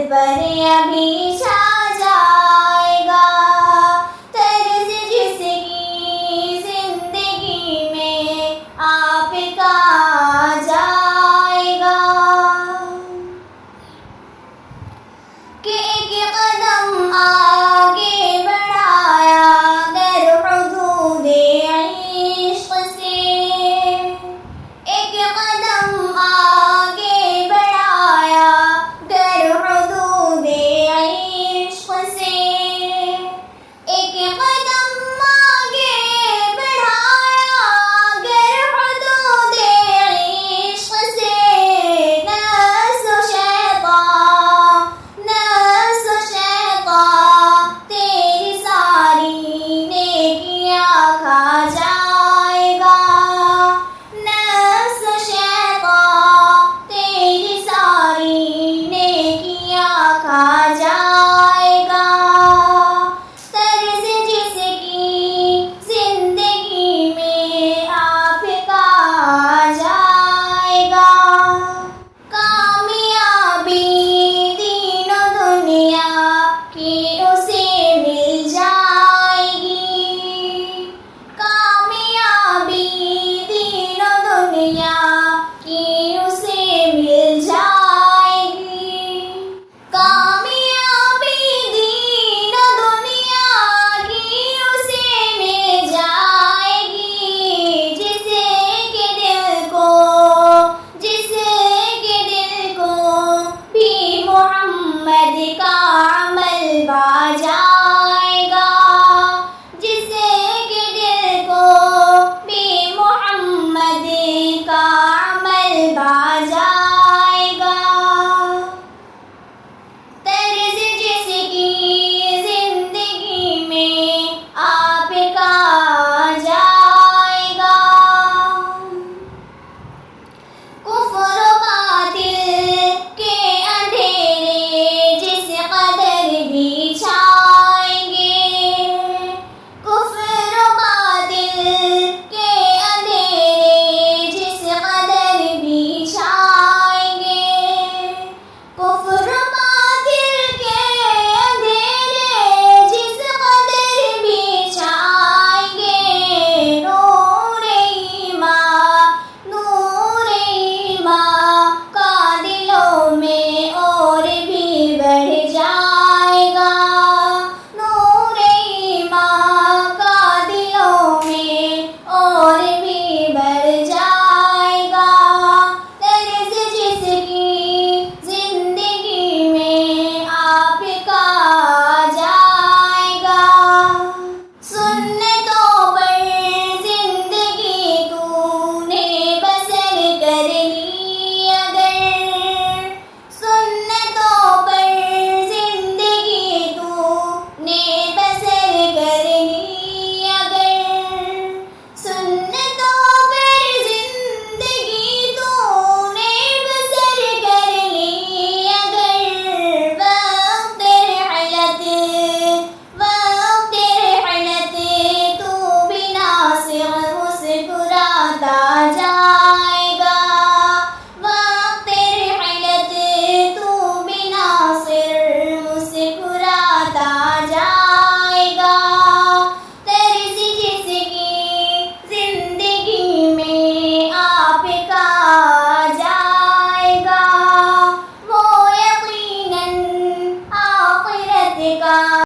पर अभी छा जाएगा। तर्ज जिसकी जिंदगी में आपका आ जाएगा कि एक कदम आगे बढ़ाया गर हुदूदे इश्क से, एक कदम आगे बढ़ाया गर हुदूदे इश्क से, एक कदम आगे बढ़ाया गर हुदूदे इश्क से। नफ्स शैतान तेरी सारी नेकियां खा जाएगा। नफ्स शैतान तेरी सारी नेकियां खा जाएगा। तर्ज जिसकी जिंदगी में आपका आ जाएगा। कामयाबी दीनो दुनिया की उसे मिल जाएगी। कामयाबी दीनो दुनिया की उसे मिल जाएगी। कामयाबी दीनो दुनिया की उसे मिल जाएगी। जिसके दिल को भी मोहम्मद का अमल भा जाएगा। जिसके दिल को भी मोहम्मद का अमल भा जाएगा। तर्ज जिसकी जिंदगी में आपका आ जाएगा। कुफ्र बातिल के अंधेरे जिस कदर भी छाएंगे, कुफ्र बातिल के अंधेरे जिस कदर भी छाएंगे, कुफ्र बातिल के अंधेरे जिस कदर भी छाएंगे। नूर ईमान का दिलों में और भी बढ़ जाएगा। नूर ईमान का दिलों में और भी बढ़ जाएगा। तर्ज जिसकी जिंदगी में आपका आ जाएगा। सुन्नतों पर जिंदगी तूने बसर कर ली अगर, सुन्नतों पर जिंदगी तूने बसर कर ली अगर, सुन्नतों पर जिंदगी तूने बसर कर ली अगर। वक्त रहलत तू बिना से मुस्कुराता